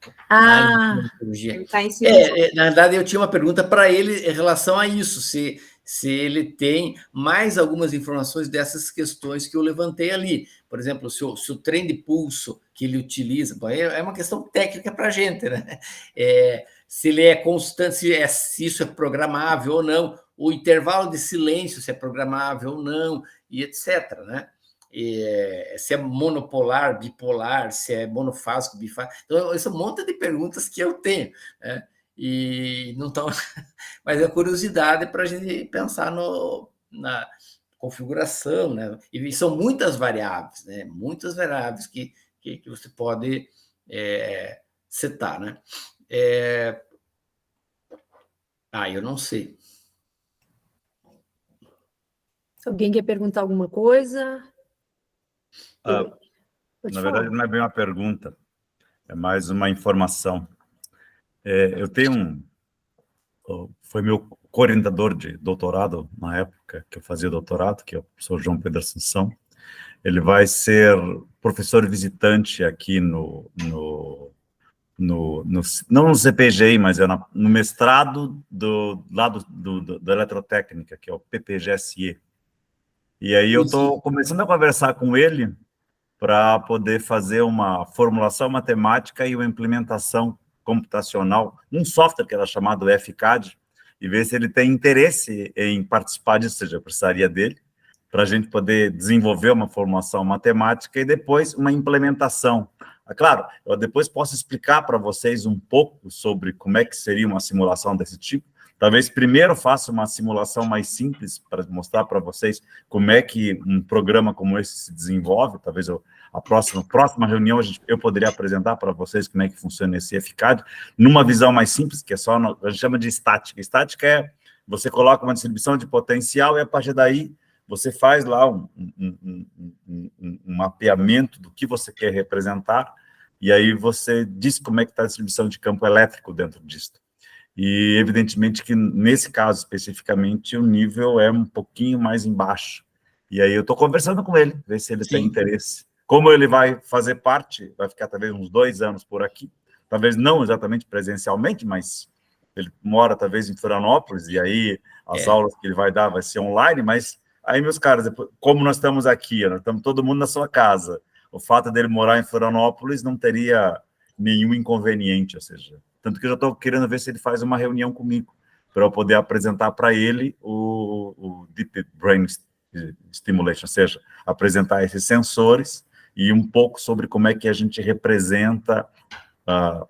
Ele está em cirurgia. Na verdade, eu tinha uma pergunta para ele em relação a isso, se ele tem mais algumas informações dessas questões que eu levantei ali. Por exemplo, se o trem de pulso que ele utiliza, é uma questão técnica para a gente, né? Se ele é constante, se isso é programável ou não, o intervalo de silêncio, se é programável ou não, e etc., né? Se é monopolar, bipolar, se é monofásico, bifásico. Então, esse é um monte de perguntas que eu tenho, né? E não estão... Mas é curiosidade para a gente pensar na configuração, né? E são muitas variáveis, né? Muitas variáveis que você pode setar, né? Eu não sei. Alguém quer perguntar alguma coisa? Na verdade, não é bem uma pergunta, é mais uma informação. Eu tenho foi meu co-orientador de doutorado, na época que eu fazia doutorado, que é o professor João Pedro Assunção. Ele vai ser professor visitante aqui não no CPGI, mas no mestrado da eletrotécnica, que é o PPGSE. E aí eu estou começando a conversar com ele para poder fazer uma formulação matemática e uma implementação computacional, um software que era chamado FCAD, e ver se ele tem interesse em participar disso, ou seja, eu precisaria dele, para a gente poder desenvolver uma formulação matemática e depois uma implementação. Claro, eu depois posso explicar para vocês um pouco sobre como é que seria uma simulação desse tipo. Talvez primeiro faça uma simulação mais simples para mostrar para vocês como é que um programa como esse se desenvolve. Talvez a próxima reunião eu poderia apresentar para vocês como é que funciona esse EFCAD, numa visão mais simples, que é só, a gente chama de estática. Estática é, você coloca uma distribuição de potencial e a partir daí você faz lá um mapeamento do que você quer representar e aí você diz como é que está a distribuição de campo elétrico dentro disso. E, evidentemente, que nesse caso, especificamente, o nível é um pouquinho mais embaixo. E aí eu estou conversando com ele, ver se ele tem interesse. Como ele vai fazer parte, vai ficar talvez uns 2 anos por aqui, talvez não exatamente presencialmente, mas ele mora talvez em Florianópolis, e aí as aulas que ele vai dar vai ser online, mas aí, meus caras, como nós estamos aqui, nós estamos todo mundo na sua casa, o fato dele morar em Florianópolis não teria nenhum inconveniente, ou seja... Tanto que eu já estou querendo ver se ele faz uma reunião comigo, para eu poder apresentar para ele o Deep Brain Stimulation, ou seja, apresentar esses sensores e um pouco sobre como é que a gente representa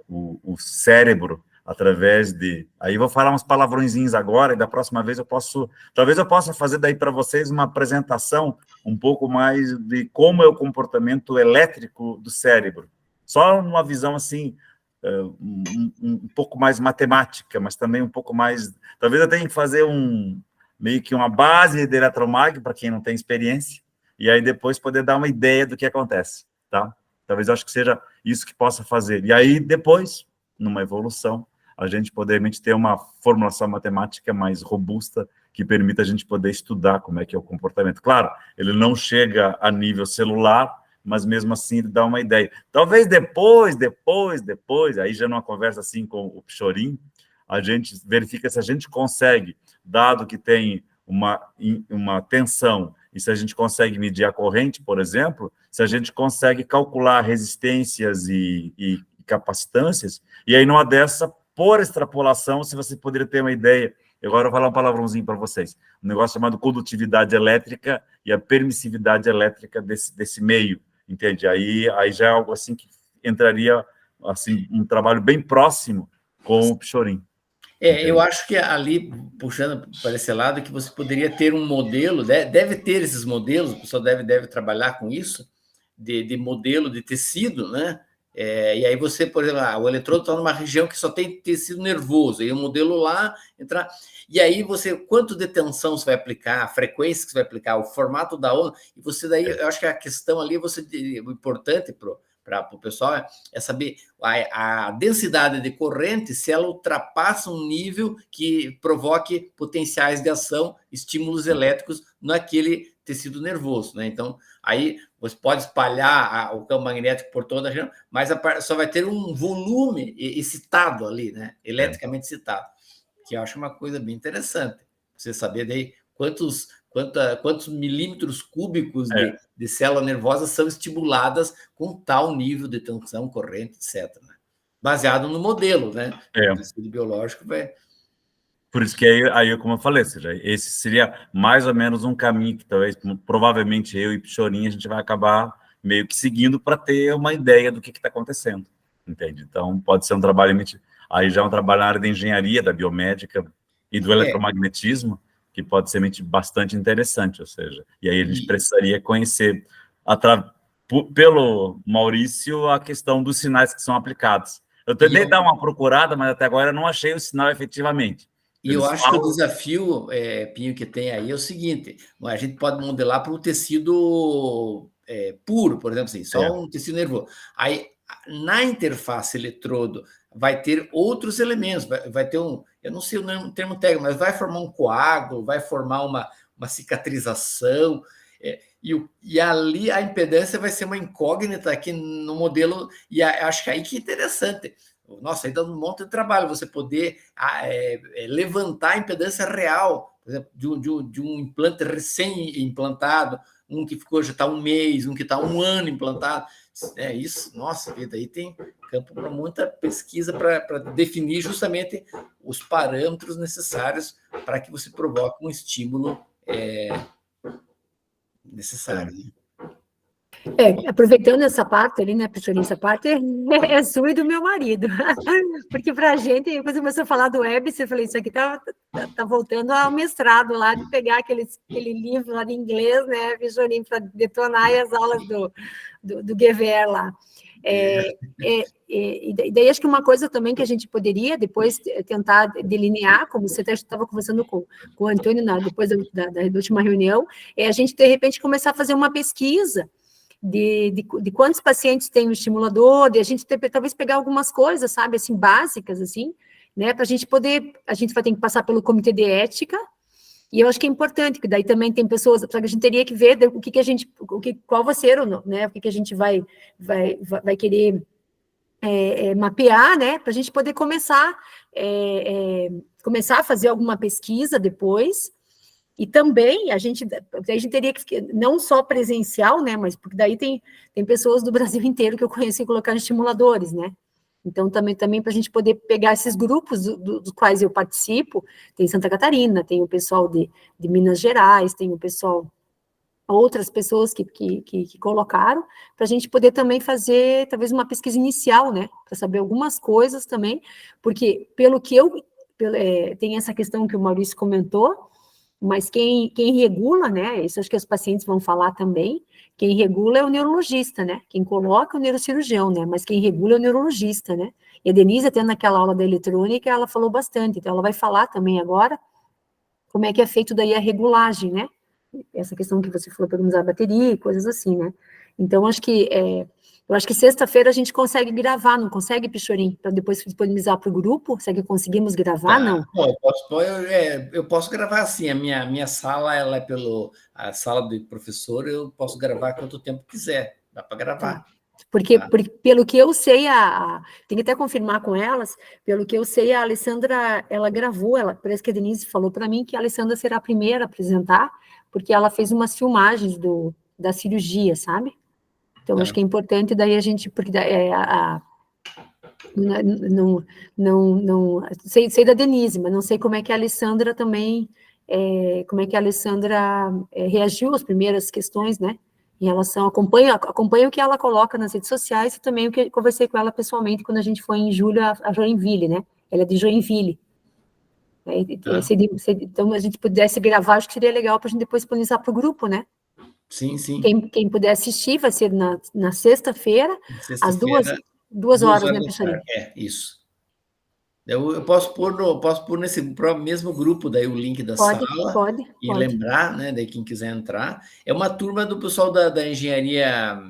o cérebro através de... Aí vou falar uns palavrõezinhos agora, e da próxima vez talvez eu possa fazer daí para vocês uma apresentação um pouco mais de como é o comportamento elétrico do cérebro. Só numa visão assim... um pouco mais matemática, mas também um pouco mais... Talvez eu tenha que fazer meio que uma base de eletromag, para quem não tem experiência, e aí depois poder dar uma ideia do que acontece, tá? Talvez eu acho que seja isso que possa fazer. E aí depois, numa evolução, a gente poder ter uma formulação matemática mais robusta, que permita a gente poder estudar como é que é o comportamento. Claro, ele não chega a nível celular, mas mesmo assim ele dá uma ideia. Talvez depois, aí já numa conversa assim com o Pichorin, a gente verifica se a gente consegue, dado que tem uma tensão, e se a gente consegue medir a corrente, por exemplo, se a gente consegue calcular resistências e capacitâncias, e aí numa dessa, por extrapolação, se você poderia ter uma ideia. Agora eu vou falar um palavrãozinho para vocês. Um negócio chamado condutividade elétrica e a permissividade elétrica desse meio. Entende? Aí já é algo assim que entraria assim, um trabalho bem próximo com o Pichorin. Eu acho que ali, puxando para esse lado, que você poderia ter um modelo, deve ter esses modelos, o pessoal deve trabalhar com isso, de modelo de tecido, né? E aí você, por exemplo, o eletrodo está numa região que só tem tecido nervoso, aí o modelo lá entrar. E aí você, quanto de tensão você vai aplicar, a frequência que você vai aplicar, o formato da onda, e você daí, eu acho que a questão ali, o importante para o pessoal é saber a densidade de corrente, se ela ultrapassa um nível que provoque potenciais de ação, estímulos elétricos naquele tecido nervoso, né? Então, aí você pode espalhar o campo magnético por toda a região, mas só vai ter um volume excitado ali, né? Eletricamente excitado, que eu acho uma coisa bem interessante. Você saber daí quantos milímetros cúbicos de célula nervosa são estimuladas com tal nível de tensão, corrente, etc. Né? Baseado no modelo, né? O tecido biológico vai... Por isso que aí, como eu falei, seja, esse seria mais ou menos um caminho que talvez, provavelmente eu e Pichorin, a gente vai acabar meio que seguindo para ter uma ideia do que está acontecendo, entende? Então, pode ser um trabalho, aí já é um trabalho na área da engenharia, da biomédica e do eletromagnetismo, que pode ser bastante interessante, ou seja, e aí a gente precisaria conhecer, pelo Maurício, a questão dos sinais que são aplicados. Eu tentei dar uma procurada, mas até agora eu não achei o sinal efetivamente. E eu acho que o desafio, Pinho, que tem aí é o seguinte, a gente pode modelar para um tecido puro, por exemplo, assim, só um tecido nervoso. Aí, na interface eletrodo, vai ter outros elementos, vai ter eu não sei o termo técnico, mas vai formar um coágulo, vai formar uma cicatrização, e ali a impedância vai ser uma incógnita aqui no modelo, e acho que aí que é interessante. Nossa, aí dá um monte de trabalho você poder levantar a impedância real, por exemplo, de um implante recém-implantado, um que já está 1 mês, um que está 1 ano implantado. Isso, nossa vida, aí tem campo para muita pesquisa para definir justamente os parâmetros necessários para que você provoque um estímulo necessário. Né? Aproveitando essa parte ali, né, Pichorinho, essa parte é sua e do meu marido, porque para a gente, depois começou a falar do web, você falou, isso aqui tá voltando ao mestrado lá, de pegar aquele livro lá de inglês, né, Pichorinho, para detonar as aulas do GVR lá. E daí acho que uma coisa também que a gente poderia depois tentar delinear, como você até estava conversando com o Antônio depois da última reunião, é a gente, de repente, começar a fazer uma pesquisa de quantos pacientes tem o estimulador, de a gente talvez pegar algumas coisas, sabe, assim, básicas, assim, né, para a gente poder, a gente vai ter que passar pelo comitê de ética, e eu acho que é importante, que daí também tem pessoas, só que a gente teria que ver o que a gente, qual vai ser, né, o que a gente vai querer mapear, né, para a gente poder começar a fazer alguma pesquisa depois. E também a gente teria que, não só presencial, né, mas porque daí tem pessoas do Brasil inteiro que eu conheço e colocar nos estimuladores, né? Então, também para a gente poder pegar esses grupos dos quais eu participo, tem Santa Catarina, tem o pessoal de Minas Gerais, tem o pessoal, outras pessoas que colocaram, para a gente poder também fazer, talvez, uma pesquisa inicial, né, para saber algumas coisas também, porque, tem essa questão que o Maurício comentou, mas quem regula, né, isso acho que os pacientes vão falar também, quem regula é o neurologista, né, quem coloca é o neurocirurgião, né, mas quem regula é o neurologista, né, e a Denise, até naquela aula da eletrônica, ela falou bastante, então ela vai falar também agora como é que é feito daí a regulagem, né, essa questão que você falou para usar a bateria, coisas assim, né, então eu acho que sexta-feira a gente consegue gravar, não consegue, Pichorim? Para depois disponibilizar para o grupo? Será que conseguimos gravar? Não? Bom, eu posso gravar assim. A minha sala ela é a sala do professor, eu posso gravar quanto tempo quiser. Dá para gravar. Porque, pelo que eu sei, tem que até confirmar com elas, pelo que eu sei, a Alessandra, ela gravou, parece que a Denise falou para mim que a Alessandra será a primeira a apresentar, porque ela fez umas filmagens da cirurgia, sabe? Então, acho que é importante daí a gente, porque não sei da Denise, mas não sei como é que a Alessandra também, como é que a Alessandra reagiu às primeiras questões, né, em relação, acompanha o que ela coloca nas redes sociais e também o que eu conversei com ela pessoalmente quando a gente foi em julho a Joinville, né, ela é de Joinville. Então, a gente pudesse gravar, acho que seria legal para a gente depois disponibilizar para o grupo, né? Sim, sim. Quem puder assistir, vai ser na sexta-feira, às 2 horas, né, Pichorim? Isso. Eu posso pôr nesse mesmo grupo daí o link da sala pode. Lembrar, né, daí quem quiser entrar. É uma turma do pessoal da engenharia,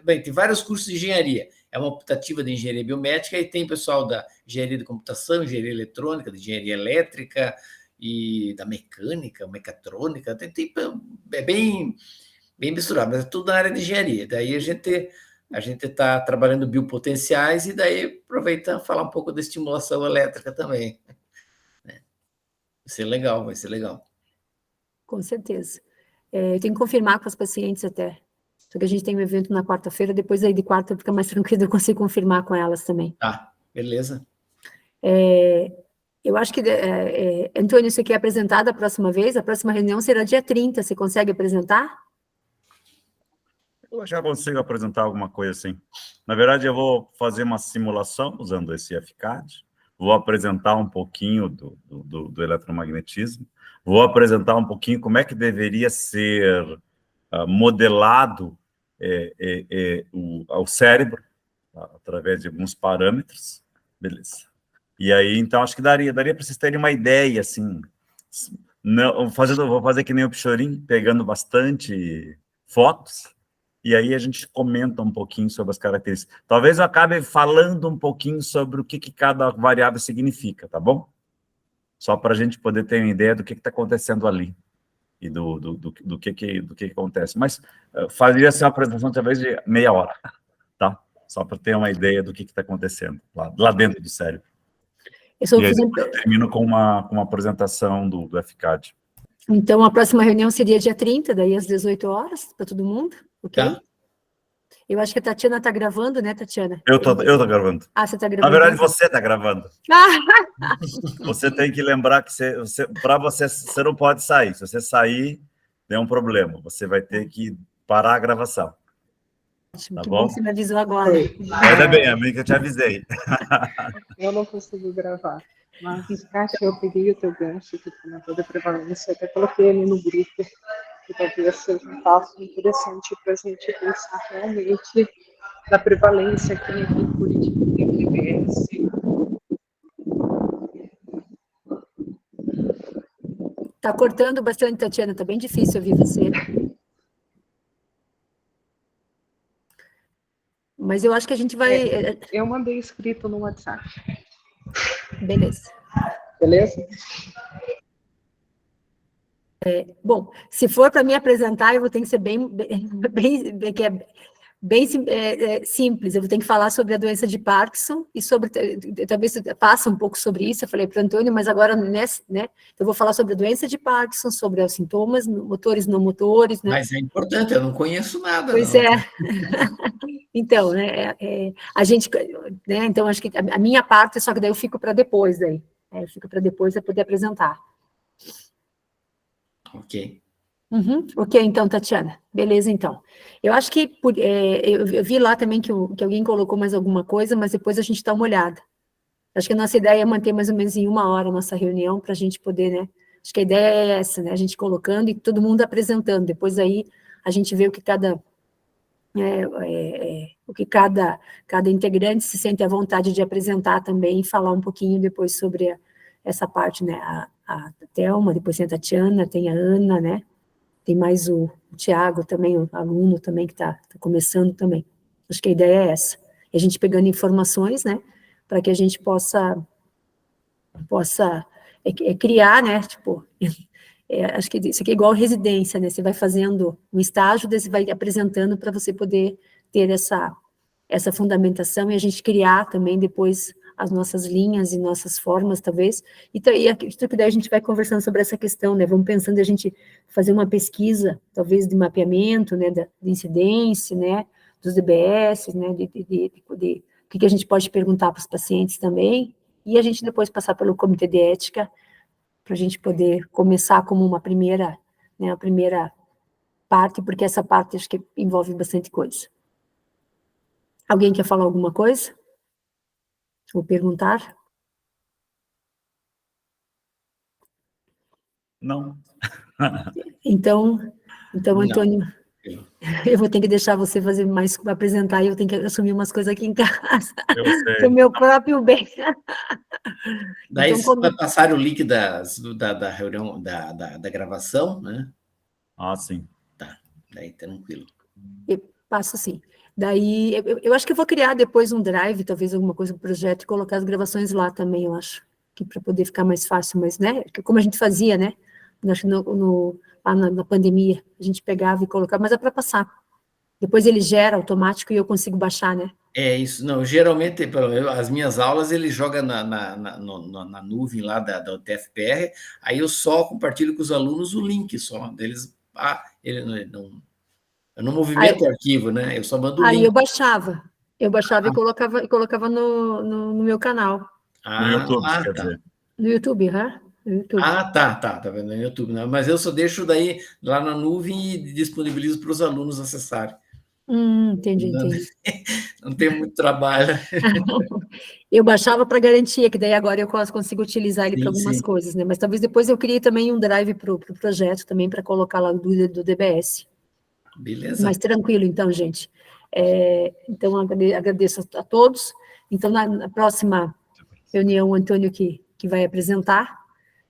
bem, tem vários cursos de engenharia. É uma optativa de engenharia biomédica e tem pessoal da engenharia de computação, engenharia eletrônica, de engenharia elétrica, e da mecânica, mecatrônica, é bem misturado, mas é tudo na área de engenharia. Daí a gente está trabalhando biopotenciais e daí aproveita falar um pouco da estimulação elétrica também. Vai ser legal. Com certeza. Eu tenho que confirmar com as pacientes até, porque a gente tem um evento na quarta-feira, depois aí de quarta fica mais tranquilo, eu consigo confirmar com elas também. Tá, beleza. Eu acho que, Antônio, você quer apresentar da próxima vez? A próxima reunião será dia 30, você consegue apresentar? Eu já consigo apresentar alguma coisa assim. Na verdade, eu vou fazer uma simulação usando esse FCAD, vou apresentar um pouquinho do eletromagnetismo, vou apresentar um pouquinho como é que deveria ser modelado o cérebro, através de alguns parâmetros, beleza. E aí, então, acho que daria para vocês terem uma ideia, assim, vou fazer que nem o Pichorim, pegando bastante fotos, e aí a gente comenta um pouquinho sobre as características. Talvez eu acabe falando um pouquinho sobre o que cada variável significa, tá bom? Só para a gente poder ter uma ideia do que está acontecendo ali, e do que acontece. Mas faria essa apresentação, talvez, de meia hora, tá? Só para ter uma ideia do que está acontecendo lá dentro do cérebro. E aí eu termino com uma apresentação do FCAD. Então, a próxima reunião seria dia 30, daí às 18 horas, para todo mundo, ok? Tá. Eu acho que a Tatiana está gravando, né, Tatiana? Eu tô gravando. Ah, você está gravando. Na verdade, você está gravando. Você tem que lembrar que para você não pode sair. Se você sair, tem um problema. Você vai ter que parar a gravação. Tá Que bom? bom que você me avisou agora. Ainda bem, amiga, que eu te avisei. Eu não consigo gravar. Mas, Kátia, eu peguei o teu gancho que comentou da prevalência, até coloquei ali no grupo, que talvez seja um passo interessante para a gente pensar realmente na prevalência clínica em Curitiba de DBS. Está cortando bastante, Tatiana, está bem difícil ouvir você. Mas eu acho que a gente vai... Eu mandei escrito no WhatsApp. Beleza. Beleza? Bom, se for para me apresentar, eu vou ter que ser bem simples. Eu vou ter que falar sobre a doença de Parkinson e sobre, talvez passa um pouco sobre isso, eu falei para o Antônio, mas agora, né, eu vou falar sobre a doença de Parkinson, sobre os sintomas, motores, não motores, né? Mas é importante, eu não conheço nada. Pois não. é. Então, né, a gente, né, então acho que a minha parte, só que daí eu fico para depois, daí. Eu fico para depois eu poder apresentar. Ok. Uhum. Ok, então, Tatiana. Beleza, então. Eu acho que eu vi lá também que alguém colocou mais alguma coisa, mas depois a gente dá uma olhada. Acho que a nossa ideia é manter mais ou menos em 1 hora a nossa reunião, para a gente poder, né? Acho que a ideia é essa, né? A gente colocando e todo mundo apresentando. Depois aí a gente vê o que cada integrante se sente à vontade de apresentar também e falar um pouquinho depois sobre essa parte, né? A Thelma, depois tem a Tatiana, tem a Ana, né? Tem mais o Tiago também, o aluno também que está começando também. Acho que a ideia é essa. E a gente pegando informações, né, para que a gente possa criar, né, tipo, acho que isso aqui é igual residência, né, você vai fazendo um estágio, daí você vai apresentando para você poder ter essa fundamentação e a gente criar também depois as nossas linhas e nossas formas, talvez, e acredito que daí a gente vai conversando sobre essa questão, né, vamos pensando em a gente fazer uma pesquisa, talvez de mapeamento, né, de incidência, né, dos DBS, né, o que a gente pode perguntar para os pacientes também, e a gente depois passar pelo comitê de ética, para a gente poder começar como uma primeira, né, a primeira parte, porque essa parte acho que envolve bastante coisa. Alguém quer falar alguma coisa? Ou perguntar? Não. Então, Não. Antônio, eu vou ter que deixar você fazer mais, apresentar, e eu tenho que assumir umas coisas aqui em casa, Eu do meu próprio bem. Daí Então, vai passar o link da reunião, da gravação, né? Ah, sim. Tá, daí tranquilo. Eu passo assim. Daí, eu acho que eu vou criar depois um drive, talvez alguma coisa, um projeto, e colocar as gravações lá também, eu acho, que para poder ficar mais fácil, mas, né, como a gente fazia, né, acho que lá na pandemia, a gente pegava e colocava, mas é para passar. Depois ele gera automático e eu consigo baixar, né? É isso, não, geralmente, as minhas aulas ele joga na nuvem lá da UTFPR, aí eu só compartilho com os alunos o link só, deles, eu não movimento o arquivo, né, eu só mando o link. Aí eu baixava e colocava no meu canal. No YouTube, quer Tá. dizer. No YouTube, no YouTube. Tá vendo no YouTube, né? Mas eu só deixo daí lá na nuvem e disponibilizo para os alunos acessarem. Entendi. Não tem muito trabalho. Eu baixava para garantia, que daí agora eu consigo utilizar ele para algumas coisas, né? Mas talvez depois eu criei também um drive para o projeto também, para colocar lá do DBS. Beleza. Mas tranquilo, então, gente. Então, agradeço a todos. Então, na próxima reunião, o Antônio que vai apresentar,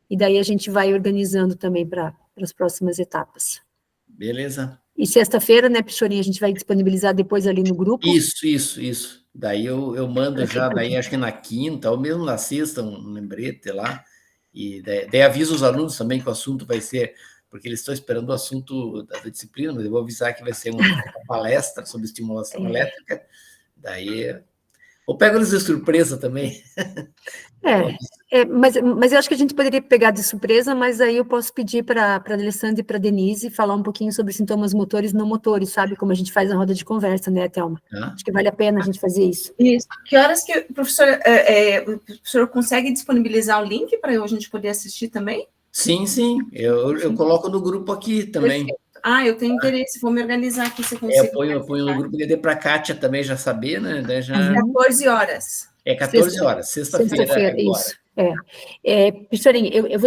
e daí a gente vai organizando também para as próximas etapas. Beleza. E sexta-feira, né, Pichorinha, a gente vai disponibilizar depois ali no grupo. Isso. Daí eu mando já, daí acho que na quinta, ou mesmo na sexta, um lembrete lá, e daí aviso os alunos também que o assunto vai ser, porque eles estão esperando o assunto da disciplina, mas eu vou avisar que vai ser uma palestra sobre estimulação elétrica, daí eu pego eles de surpresa também. Mas eu acho que a gente poderia pegar de surpresa, mas aí eu posso pedir para a Alessandra e para a Denise falar um pouquinho sobre sintomas motores e não motores, sabe? Como a gente faz na roda de conversa, né, Thelma? Acho que vale a pena a gente fazer isso. Isso. Que horas que o professor consegue disponibilizar o link para a gente poder assistir também? Sim, sim. Eu coloco no grupo aqui também. Perfeito. Eu tenho interesse, vou me organizar aqui se eu Eu ponho no grupo para a Kátia também já saber, né? Daí já... 14 horas. 14 horas, sexta-feira. Isso. Pichorim, eu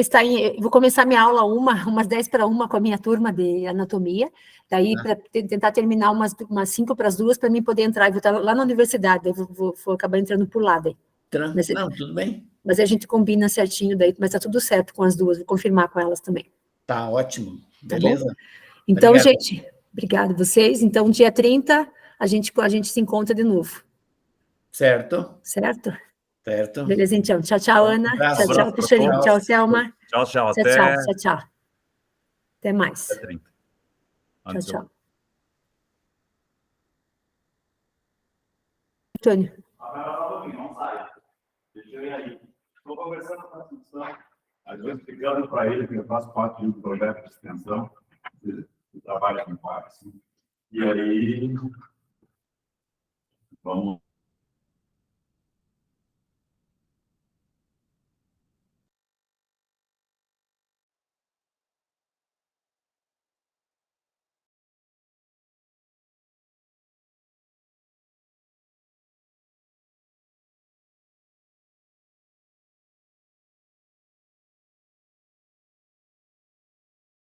vou começar minha aula umas 10 para 1 com a minha turma de anatomia, daí para tentar terminar umas 5 para as 2 para mim poder entrar. Eu vou estar lá na universidade, daí vou acabar entrando por lá. Daí. Não, tudo bem. Mas a gente combina certinho daí, mas tá tudo certo com as duas, vou confirmar com elas também. Tá ótimo, Tá beleza. Bom? Então, obrigado. gente, obrigado a vocês. Então, dia 30, a gente se encontra de novo. Certo. Certo? Certo. Beleza, então. Tchau, tchau, Ana. Abraço. Tchau, Pichorim. Tchau, Thelma. Tchau. Tchau. Até mais. Até 30. Tchau. Antônio. Não sai. Deixa eu ir aí. Estou conversando com a função, às vezes explicando para ele que eu faço parte de um projeto de extensão, que trabalha com Parkinson. E aí, vamos